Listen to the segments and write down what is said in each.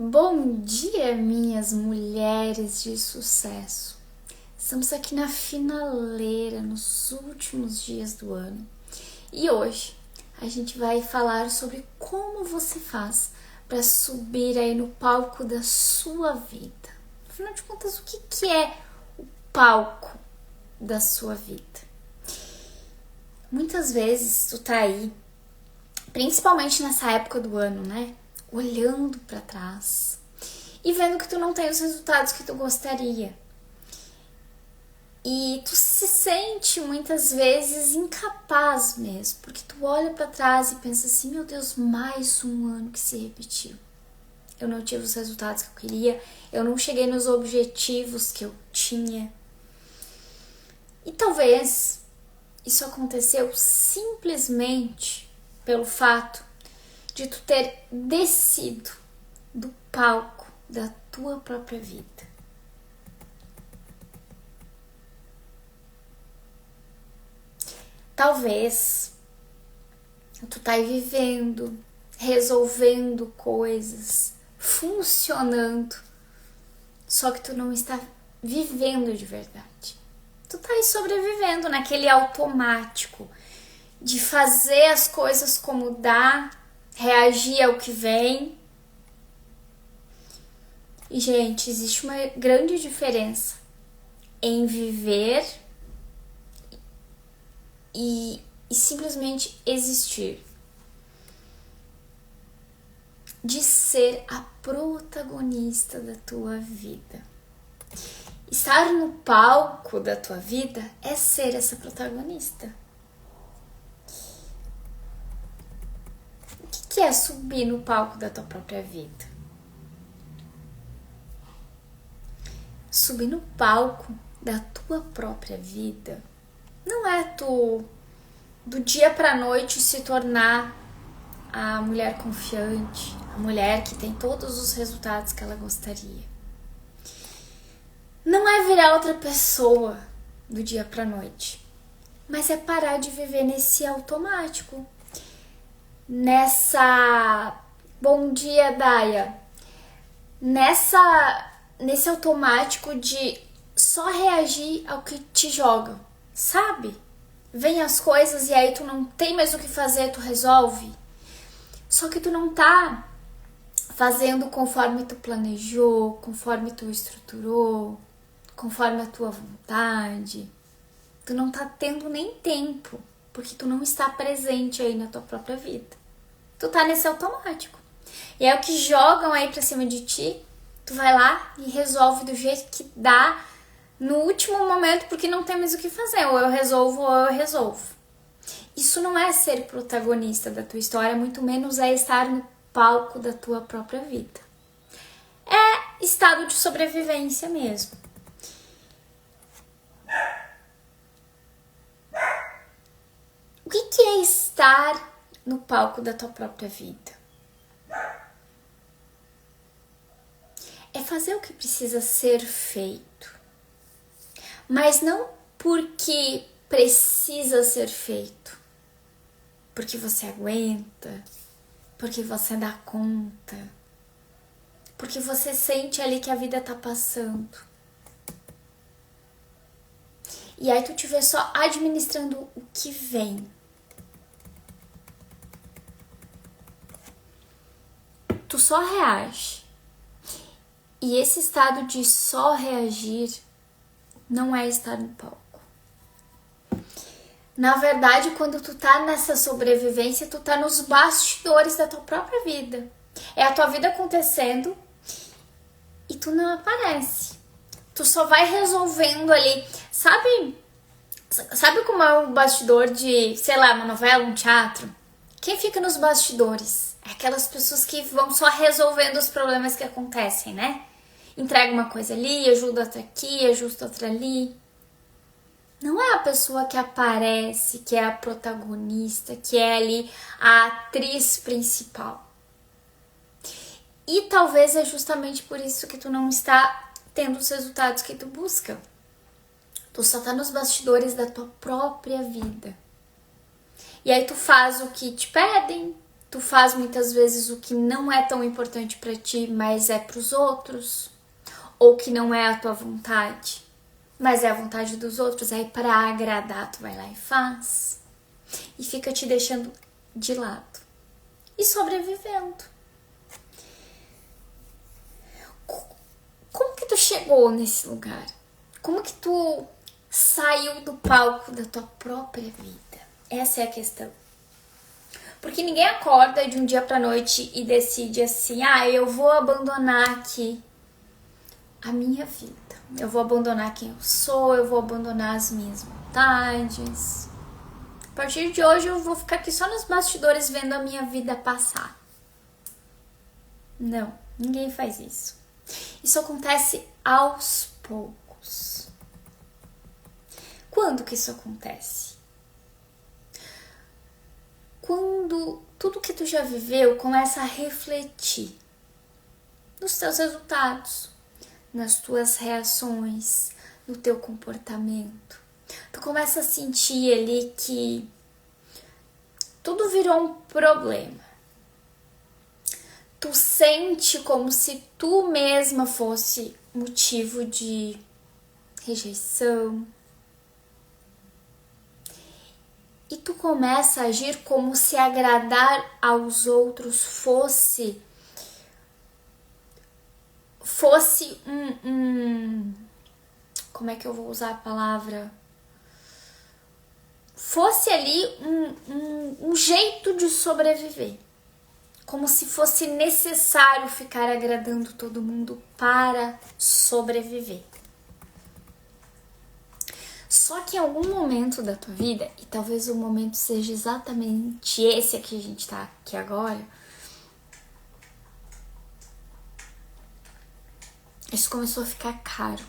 Bom dia, minhas mulheres de sucesso! Estamos aqui na finaleira, nos últimos dias do ano. E hoje a gente vai falar sobre como você faz para subir aí no palco da sua vida. Afinal de contas, o que é o palco da sua vida? Muitas vezes tu tá aí, principalmente nessa época do ano, né? Olhando para trás e vendo que tu não tem os resultados que tu gostaria. E tu se sente muitas vezes incapaz mesmo, porque tu olha para trás e pensa assim: meu Deus, mais um ano que se repetiu. Eu não tive os resultados que eu queria, eu não cheguei nos objetivos que eu tinha. E talvez isso aconteceu simplesmente pelo fato de tu ter descido do palco da tua própria vida. Talvez tu tá aí vivendo, resolvendo coisas, funcionando, só que tu não está vivendo de verdade. Tu tá aí sobrevivendo naquele automático de fazer as coisas como dá, reagir ao que vem. E, gente, existe uma grande diferença em viver e simplesmente existir. De ser a protagonista da tua vida. Estar no palco da tua vida é ser essa protagonista. O que é subir no palco da tua própria vida? Subir no palco da tua própria vida não é tu do dia pra noite se tornar a mulher confiante, a mulher que tem todos os resultados que ela gostaria. Não é virar outra pessoa do dia pra noite, mas é parar de viver nesse automático. Bom dia, Daia. Nesse automático de só reagir ao que te jogam, sabe? Vem as coisas e aí tu não tem mais o que fazer, tu resolve. Só que tu não tá fazendo conforme tu planejou, conforme tu estruturou, conforme a tua vontade. Tu não tá tendo nem tempo, porque tu não está presente aí na tua própria vida. Tu tá nesse automático. E é o que jogam aí pra cima de ti, tu vai lá e resolve do jeito que dá no último momento, porque não tem mais o que fazer. Ou eu resolvo ou eu resolvo. Isso não é ser protagonista da tua história, muito menos é estar no palco da tua própria vida. É estado de sobrevivência mesmo. O que é estar no palco da tua própria vida? É fazer o que precisa ser feito, mas não porque precisa ser feito, porque você aguenta, porque você dá conta, porque você sente ali que a vida tá passando. E aí tu te vê só administrando o que vem. Tu só reage. E esse estado de só reagir não é estar no palco. Na verdade, quando tu tá nessa sobrevivência, tu tá nos bastidores da tua própria vida. É a tua vida acontecendo e tu não aparece. Tu só vai resolvendo ali. Sabe como é o bastidor de, sei lá, uma novela, um teatro? Quem fica nos bastidores? É aquelas pessoas que vão só resolvendo os problemas que acontecem, né? Entrega uma coisa ali, ajuda outra aqui, ajusta outra ali. Não é a pessoa que aparece, que é a protagonista, que é ali a atriz principal. E talvez é justamente por isso que tu não está tendo os resultados que tu busca. Tu só tá nos bastidores da tua própria vida. E aí tu faz o que te pedem, Tu faz muitas vezes o que não é tão importante pra ti, mas é pros outros. Ou que não é a tua vontade, mas é a vontade dos outros. Aí pra agradar, tu vai lá e faz. E fica te deixando de lado. E sobrevivendo. Como que tu chegou nesse lugar? Como que tu saiu do palco da tua própria vida? Essa é a questão. Porque ninguém acorda de um dia pra noite e decide assim: eu vou abandonar aqui a minha vida. Eu vou abandonar quem eu sou, eu vou abandonar as minhas vontades. A partir de hoje eu vou ficar aqui só nos bastidores vendo a minha vida passar. Não, ninguém faz isso. Isso acontece aos poucos. Quando que isso acontece? Quando tudo que tu já viveu começa a refletir nos teus resultados, nas tuas reações, no teu comportamento. Tu começa a sentir ali que tudo virou um problema. Tu sente como se tu mesma fosse motivo de rejeição. E tu começa a agir como se agradar aos outros fosse como é que eu vou usar a palavra? Fosse ali um jeito de sobreviver. Como se fosse necessário ficar agradando todo mundo para sobreviver. Só que em algum momento da tua vida, e talvez o momento seja exatamente esse que a gente tá aqui agora, isso começou a ficar caro.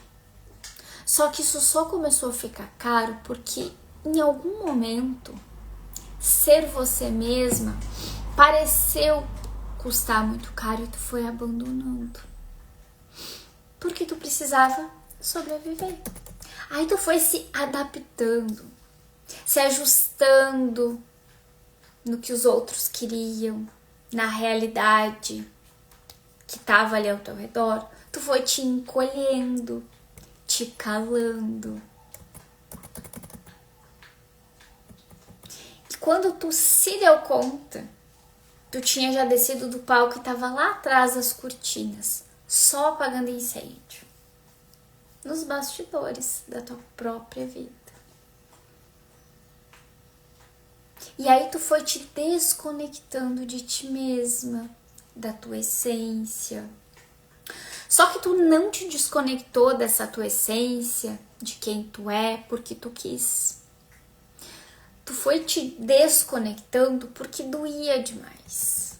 Só que isso só começou a ficar caro porque em algum momento ser você mesma pareceu custar muito caro e tu foi abandonando. Porque tu precisava sobreviver. Aí tu foi se adaptando, se ajustando no que os outros queriam, na realidade que estava ali ao teu redor. Tu foi te encolhendo, te calando. E quando tu se deu conta, tu tinha já descido do palco e tava lá atrás das cortinas, só apagando incêndio. Nos bastidores da tua própria vida. E aí tu foi te desconectando de ti mesma, da tua essência. Só que tu não te desconectou dessa tua essência, de quem tu é, porque tu quis. Tu foi te desconectando porque doía demais.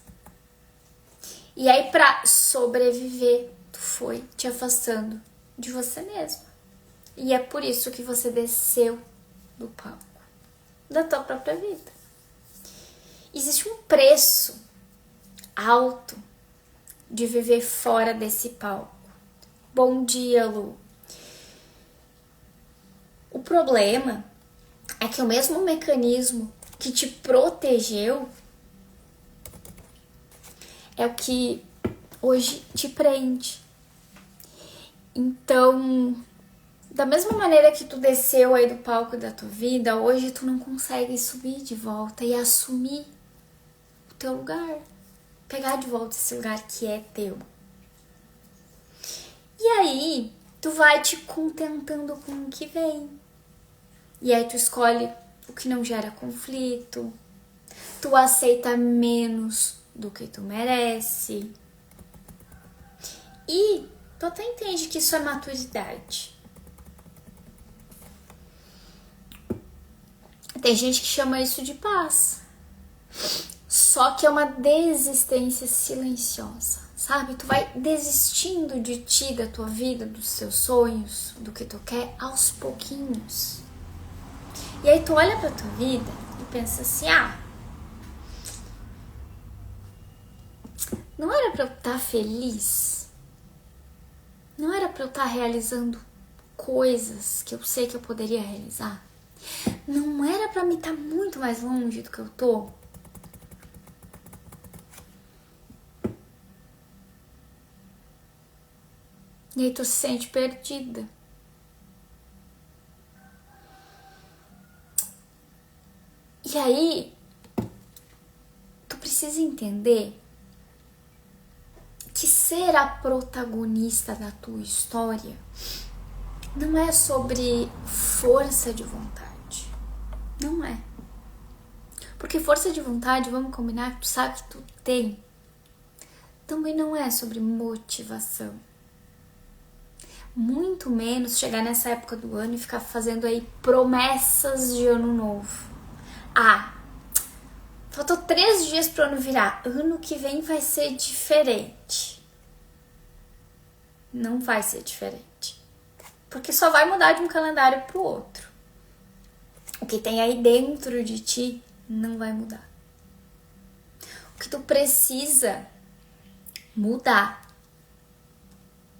E aí pra sobreviver, tu foi te afastando de você mesma. E é por isso que você desceu do palco da tua própria vida. Existe um preço alto de viver fora desse palco. Bom dia, Lu. O problema é que o mesmo mecanismo que te protegeu é o que hoje te prende. Então, da mesma maneira que tu desceu aí do palco da tua vida, hoje tu não consegue subir de volta e assumir o teu lugar. Pegar de volta esse lugar que é teu. E aí, tu vai te contentando com o que vem. E aí tu escolhe o que não gera conflito. Tu aceita menos do que tu merece. E tu até entende que isso é maturidade. Tem gente que chama isso de paz. Só que é uma desistência silenciosa, sabe? Tu vai desistindo de ti, da tua vida, dos teus sonhos, do que tu quer, aos pouquinhos. E aí tu olha pra tua vida e pensa assim, não era pra eu estar feliz? Não era pra eu estar realizando coisas que eu sei que eu poderia realizar? Não era pra mim estar muito mais longe do que eu tô? E aí tu se sente perdida. E aí, tu precisa entender que ser a protagonista da tua história não é sobre força de vontade. Não é. Porque força de vontade, vamos combinar, que tu sabe que tu tem. Também não é sobre motivação. Muito menos chegar nessa época do ano e ficar fazendo aí promessas de ano novo. Ah, faltou 3 dias pro ano virar. Ano que vem vai ser diferente. Não vai ser diferente. Porque só vai mudar de um calendário pro outro. O que tem aí dentro de ti não vai mudar. O que tu precisa mudar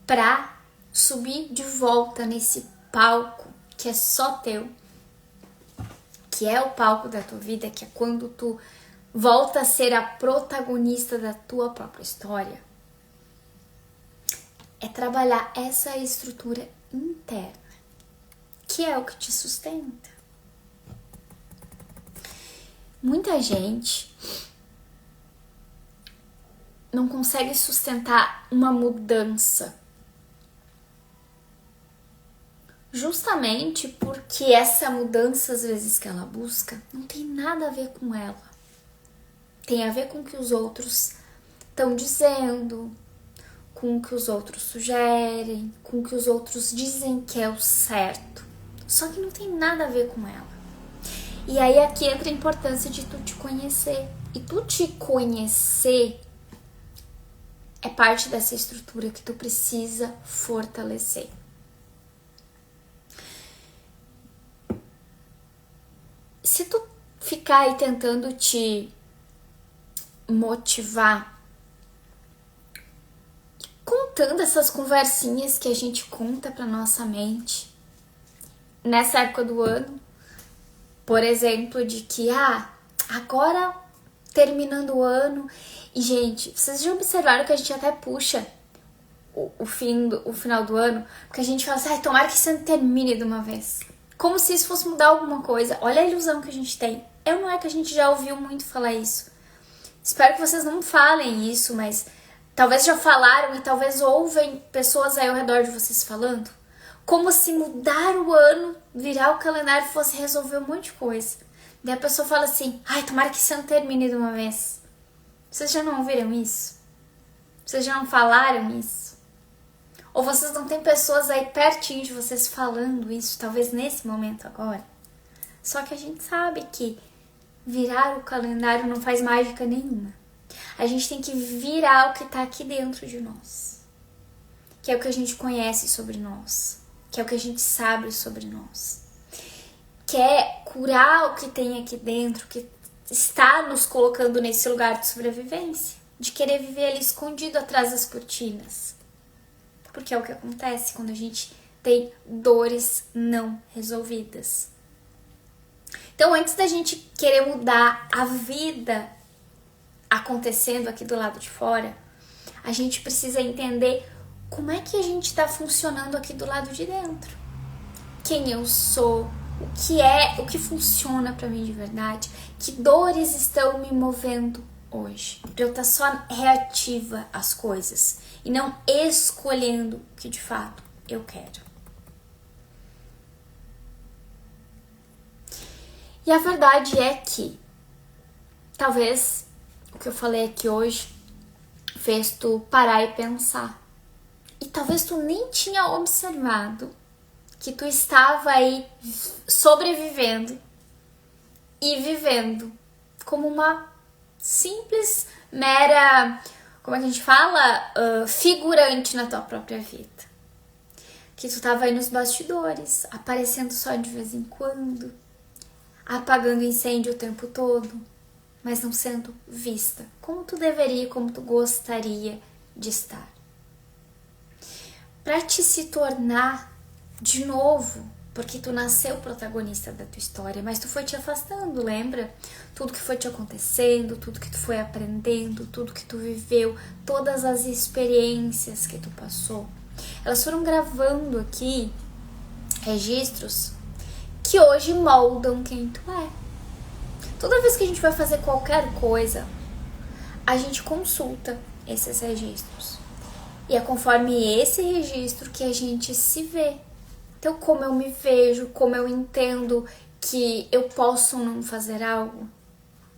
pra subir de volta nesse palco que é só teu, que é o palco da tua vida, que é quando tu volta a ser a protagonista da tua própria história, é trabalhar essa estrutura interna, que é o que te sustenta. Muita gente não consegue sustentar uma mudança justamente porque essa mudança, às vezes, que ela busca, não tem nada a ver com ela. Tem a ver com o que os outros estão dizendo, com o que os outros sugerem, com o que os outros dizem que é o certo. Só que não tem nada a ver com ela. E aí aqui entra a importância de tu te conhecer. E tu te conhecer é parte dessa estrutura que tu precisa fortalecer. Se tu ficar aí tentando te motivar, contando essas conversinhas que a gente conta pra nossa mente nessa época do ano, por exemplo, de que agora terminando o ano, e gente, vocês já observaram que a gente até puxa o final do ano, porque a gente fala assim, tomara que esse ano termine de uma vez. Como se isso fosse mudar alguma coisa. Olha a ilusão que a gente tem. Não é que a gente já ouviu muito falar isso. Espero que vocês não falem isso, mas talvez já falaram e talvez ouvem pessoas aí ao redor de vocês falando. Como se mudar o ano, virar o calendário fosse resolver um monte de coisa. Daí a pessoa fala assim, tomara que esse ano termine de uma vez. Vocês já não ouviram isso? Vocês já não falaram isso? Ou vocês não têm pessoas aí pertinho de vocês falando isso, talvez nesse momento agora? Só que a gente sabe que virar o calendário não faz mágica nenhuma. A gente tem que virar o que tá aqui dentro de nós. Que é o que a gente conhece sobre nós. Que é o que a gente sabe sobre nós. Que é curar o que tem aqui dentro, que está nos colocando nesse lugar de sobrevivência. De querer viver ali escondido atrás das cortinas. Porque é o que acontece quando a gente tem dores não resolvidas. Então, antes da gente querer mudar a vida acontecendo aqui do lado de fora, a gente precisa entender como é que a gente está funcionando aqui do lado de dentro. Quem eu sou, o que funciona para mim de verdade, que dores estão me movendo hoje. Pra eu estar só reativa às coisas e não escolhendo o que de fato eu quero. E a verdade é que talvez o que eu falei aqui hoje fez tu parar e pensar. E talvez tu nem tinha observado que tu estava aí sobrevivendo e vivendo como uma simples, mera, como é que a gente fala? Figurante na tua própria vida. Que tu tava aí nos bastidores, aparecendo só de vez em quando, apagando incêndio o tempo todo, mas não sendo vista como tu deveria, como tu gostaria de estar. Pra te se tornar de novo, porque tu nasceu protagonista da tua história, mas tu foi te afastando, lembra? Tudo que foi te acontecendo, tudo que tu foi aprendendo, tudo que tu viveu, todas as experiências que tu passou. Elas foram gravando aqui registros que hoje moldam quem tu é. Toda vez que a gente vai fazer qualquer coisa, a gente consulta esses registros. E é conforme esse registro que a gente se vê. Então, como eu me vejo, como eu entendo que eu posso não fazer algo,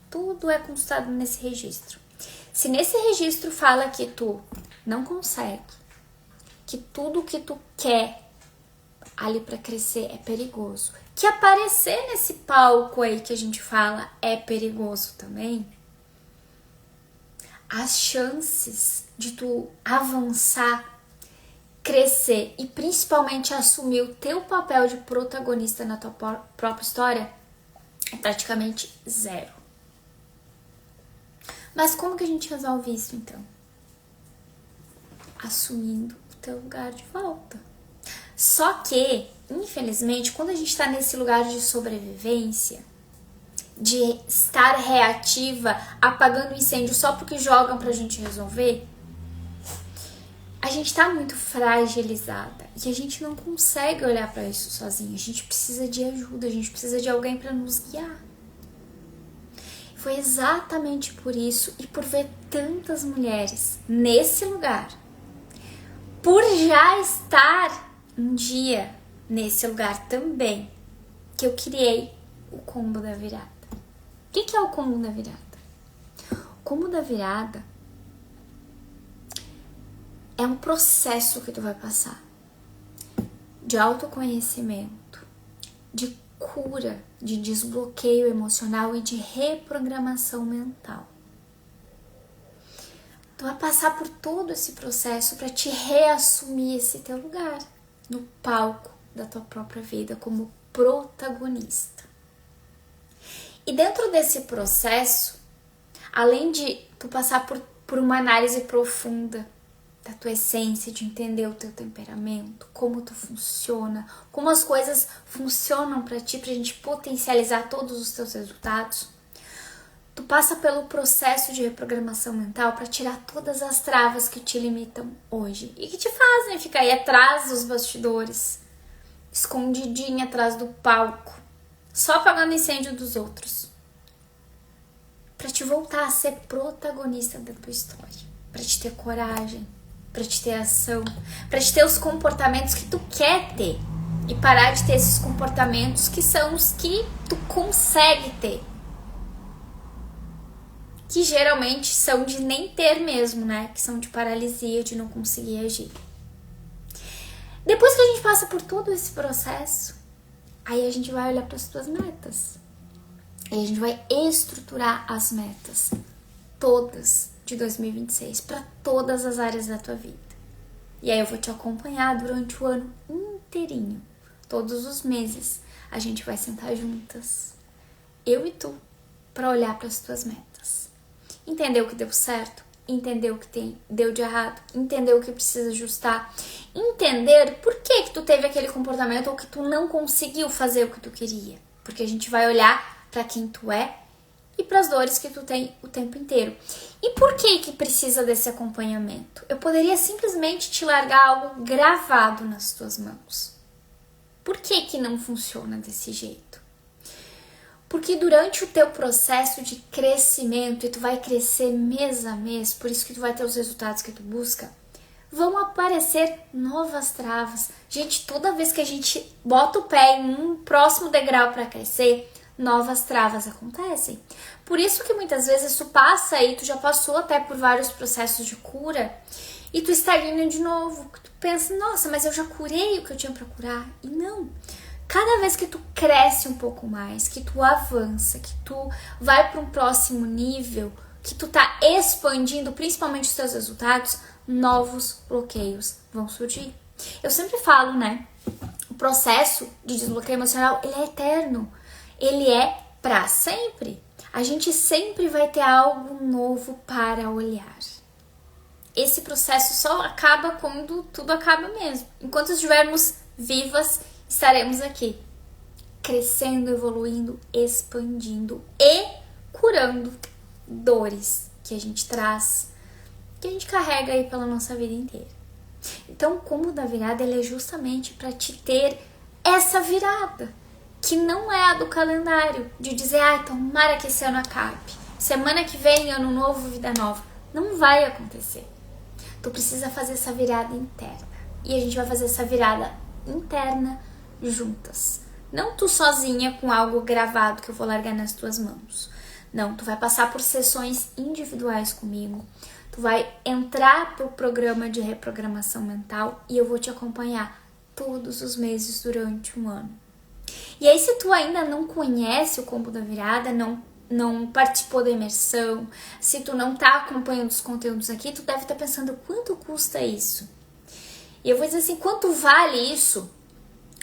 tudo é consultado nesse registro. Se nesse registro fala que tu não consegue, que tudo que tu quer ali para crescer é perigoso, que aparecer nesse palco aí que a gente fala é perigoso também, as chances de tu avançar, crescer e principalmente assumir o teu papel de protagonista na tua própria história é praticamente zero. Mas como que a gente resolve isso então? Assumindo o teu lugar de volta. Só que, infelizmente, quando a gente tá nesse lugar de sobrevivência, de estar reativa, apagando incêndio só porque jogam pra gente resolver, a gente tá muito fragilizada e a gente não consegue olhar pra isso sozinho. A gente precisa de ajuda, a gente precisa de alguém pra nos guiar. Foi exatamente por isso e por ver tantas mulheres nesse lugar, por já estar um dia nesse lugar também, que eu criei o combo da virada. O que é o combo da virada? O combo da virada é um processo que tu vai passar de autoconhecimento, de cura, de desbloqueio emocional e de reprogramação mental. Tu vai passar por todo esse processo para te reassumir esse teu lugar no palco da tua própria vida como protagonista. E dentro desse processo, além de tu passar por uma análise profunda da tua essência, de entender o teu temperamento, como tu funciona, como as coisas funcionam pra ti, pra gente potencializar todos os teus resultados, tu passa pelo processo de reprogramação mental pra tirar todas as travas que te limitam hoje e que te fazem ficar aí atrás dos bastidores, escondidinha atrás do palco, só apagando incêndio dos outros, pra te voltar a ser protagonista da tua história, pra te ter coragem, pra te ter ação, pra te ter os comportamentos que tu quer ter e parar de ter esses comportamentos que são os que tu consegue ter, que geralmente são de nem ter mesmo, né? Que são de paralisia, de não conseguir agir. Depois que a gente passa por todo esse processo, aí a gente vai olhar para as tuas metas. Aí a gente vai estruturar as metas todas de 2026 para todas as áreas da tua vida. E aí eu vou te acompanhar durante o ano inteirinho. Todos os meses a gente vai sentar juntas, eu e tu, para olhar para as tuas metas. Entender o que deu certo, entender o que deu de errado, entender o que precisa ajustar, entender por que tu teve aquele comportamento ou que tu não conseguiu fazer o que tu queria. Porque a gente vai olhar para quem tu é e para as dores que tu tem o tempo inteiro. E por que precisa desse acompanhamento? Eu poderia simplesmente te largar algo gravado nas tuas mãos. Por que não funciona desse jeito? Porque durante o teu processo de crescimento, e tu vai crescer mês a mês, por isso que tu vai ter os resultados que tu busca, vão aparecer novas travas. Gente, toda vez que a gente bota o pé em um próximo degrau para crescer, novas travas acontecem. Por isso que muitas vezes tu passa aí, tu já passou até por vários processos de cura, e tu estagna de novo. Tu pensa, nossa, mas eu já curei o que eu tinha pra curar. E não. Cada vez que tu cresce um pouco mais, que tu avança, que tu vai para um próximo nível, que tu tá expandindo principalmente os teus resultados, novos bloqueios vão surgir. Eu sempre falo, né? O processo de desbloqueio emocional, ele é eterno. Ele é pra sempre. A gente sempre vai ter algo novo para olhar. Esse processo só acaba quando tudo acaba mesmo. Enquanto estivermos vivas, estaremos aqui, crescendo, evoluindo, expandindo e curando dores que a gente traz, que a gente carrega aí pela nossa vida inteira. Então, o combo da virada, ele é justamente para te ter essa virada, que não é a do calendário, de dizer, tomara que esse ano acabe, semana que vem, ano novo, vida nova. Não vai acontecer. Tu precisa fazer essa virada interna. E a gente vai fazer essa virada interna juntas. Não tu sozinha com algo gravado que eu vou largar nas tuas mãos. Não, tu vai passar por sessões individuais comigo. Tu vai entrar pro programa de reprogramação mental e eu vou te acompanhar todos os meses durante um ano. E aí, se tu ainda não conhece o combo da virada, não participou da imersão, se tu não tá acompanhando os conteúdos aqui, tu deve estar pensando, quanto custa isso? E eu vou dizer assim, quanto vale isso?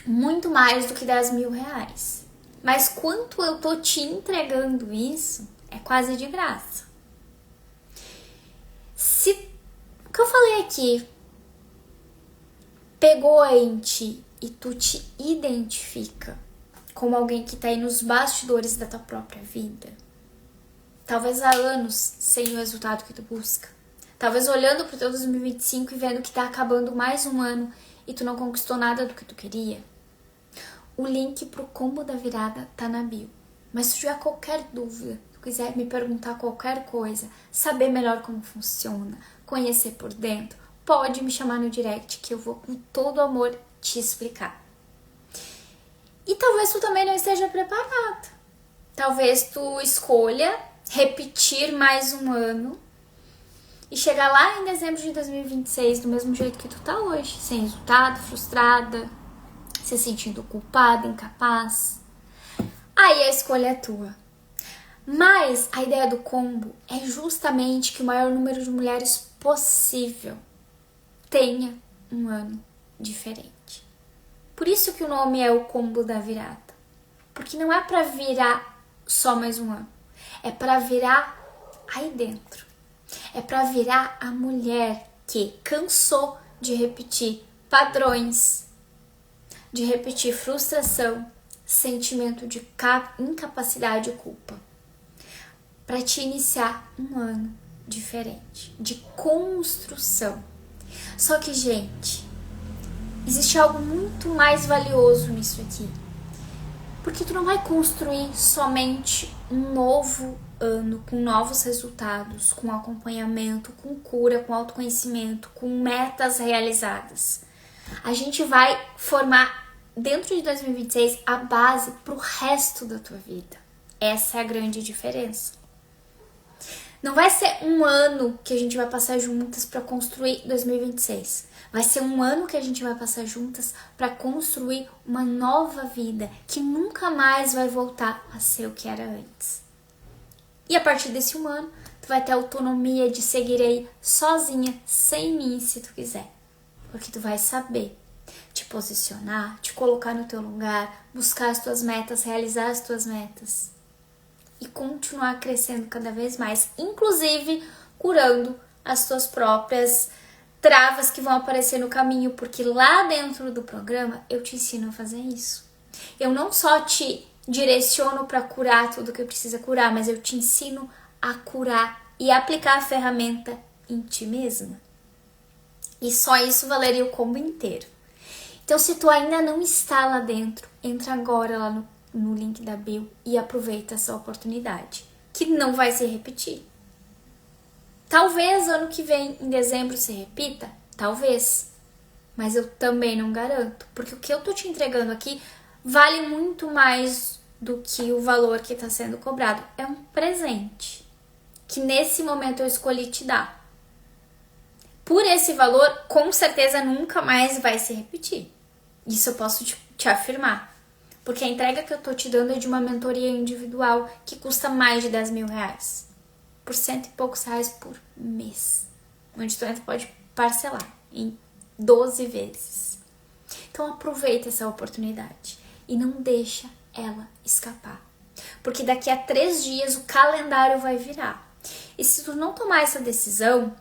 Muito mais do que 10 mil reais. Mas quanto eu tô te entregando isso, é quase de graça. Se o que eu falei aqui pegou em ti e tu te identifica como alguém que tá aí nos bastidores da tua própria vida, talvez há anos sem o resultado que tu busca, talvez olhando pro teu 2025 e vendo que tá acabando mais um ano e tu não conquistou nada do que tu queria, o link pro combo da virada tá na bio. Mas se tu tiver qualquer dúvida, se tu quiser me perguntar qualquer coisa, saber melhor como funciona, conhecer por dentro, pode me chamar no direct que eu vou com todo amor te explicar. E talvez tu também não esteja preparado. Talvez tu escolha repetir mais um ano e chegar lá em dezembro de 2026 do mesmo jeito que tu tá hoje, sem resultado, frustrada, se sentindo culpada, incapaz. Aí a escolha é tua. Mas a ideia do combo é justamente que o maior número de mulheres possível tenha um ano diferente. Por isso que o nome é o combo da virada. Porque não é pra virar só mais um ano. É pra virar aí dentro. É pra virar a mulher que cansou de repetir padrões, de repetir frustração, sentimento de incapacidade e culpa. Para te iniciar um ano diferente, de construção. Só que, gente, existe algo muito mais valioso nisso aqui. Porque tu não vai construir somente um novo ano com novos resultados, com acompanhamento, com cura, com autoconhecimento, com metas realizadas. A gente vai formar dentro de 2026 a base pro resto da tua vida. Essa é a grande diferença. Não vai ser um ano que a gente vai passar juntas para construir 2026. Vai ser um ano que a gente vai passar juntas para construir uma nova vida que nunca mais vai voltar a ser o que era antes. E a partir desse um ano, tu vai ter autonomia de seguir aí sozinha, sem mim, se tu quiser. Porque tu vai saber te posicionar, te colocar no teu lugar, buscar as tuas metas, realizar as tuas metas. E continuar crescendo cada vez mais, inclusive curando as tuas próprias travas que vão aparecer no caminho, porque lá dentro do programa eu te ensino a fazer isso. Eu não só te direciono para curar tudo que precisa curar, mas eu te ensino a curar e aplicar a ferramenta em ti mesma. E só isso valeria o combo inteiro. Então, se tu ainda não está lá dentro, entra agora lá no link da bio e aproveita essa oportunidade, que não vai se repetir. Talvez ano que vem, em dezembro, se repita, talvez, mas eu também não garanto, porque o que eu tô te entregando aqui vale muito mais do que o valor que está sendo cobrado. É um presente que nesse momento eu escolhi te dar. Por esse valor, com certeza nunca mais vai se repetir. Isso eu posso te afirmar. Porque a entrega que eu tô te dando é de uma mentoria individual que custa mais de 10 mil reais. Por R$100 e poucos por mês. Onde tu pode parcelar em 12 vezes. Então aproveita essa oportunidade e não deixa ela escapar. Porque daqui a 3 dias o calendário vai virar. E se tu não tomar essa decisão,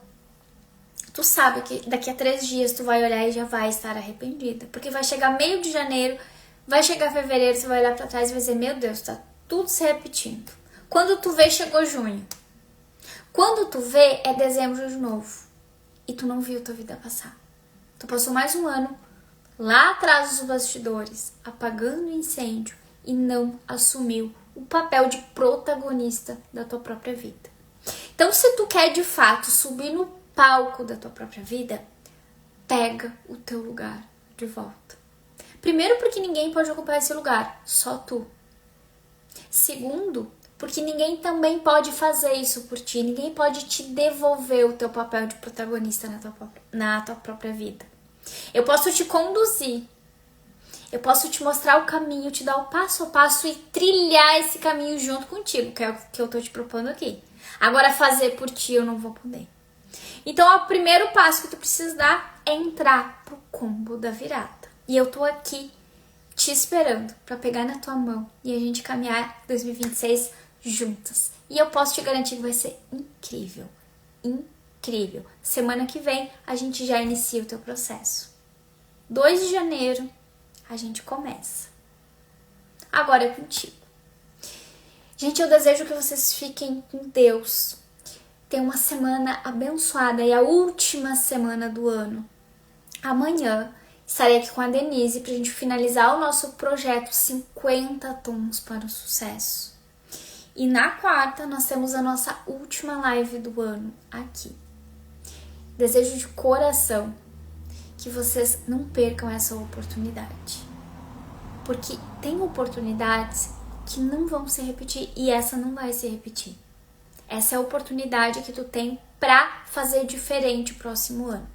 tu sabe que daqui a 3 dias tu vai olhar e já vai estar arrependida. Porque vai chegar meio de janeiro, vai chegar fevereiro, você vai olhar pra trás e vai dizer, meu Deus, tá tudo se repetindo. Quando tu vê, chegou junho. Quando tu vê, é dezembro de novo. E tu não viu tua vida passar. Tu passou mais um ano lá atrás dos bastidores, apagando o incêndio e não assumiu o papel de protagonista da tua própria vida. Então, se tu quer de fato subir no palco da tua própria vida, pega o teu lugar de volta. Primeiro, porque ninguém pode ocupar esse lugar, só tu. Segundo, porque ninguém também pode fazer isso por ti, ninguém pode te devolver o teu papel de protagonista na tua própria vida. Eu posso te conduzir, eu posso te mostrar o caminho, te dar o passo a passo e trilhar esse caminho junto contigo, que é o que eu tô te propondo aqui. Agora, fazer por ti eu não vou poder. Então, o primeiro passo que tu precisa dar é entrar pro combo da virada. E eu tô aqui te esperando pra pegar na tua mão e a gente caminhar 2026 juntas. E eu posso te garantir que vai ser incrível. Incrível. Semana que vem a gente já inicia o teu processo. 2 de janeiro a gente começa. Agora é contigo. Gente, eu desejo que vocês fiquem com Deus. Tenham uma semana abençoada e a última semana do ano. Amanhã estarei aqui com a Denise pra gente finalizar o nosso projeto 50 Tons para o Sucesso. E na quarta nós temos a nossa última live do ano aqui. Desejo de coração que vocês não percam essa oportunidade. Porque tem oportunidades que não vão se repetir e essa não vai se repetir. Essa é a oportunidade que tu tem pra fazer diferente o próximo ano.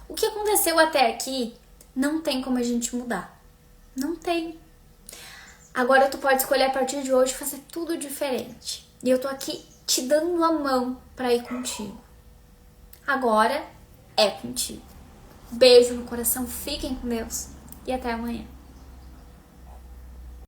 O que aconteceu até aqui não tem como a gente mudar. Não tem. Agora tu pode escolher a partir de hoje fazer tudo diferente. E eu tô aqui te dando a mão pra ir contigo. Agora é contigo. Beijo no coração, fiquem com Deus e até amanhã.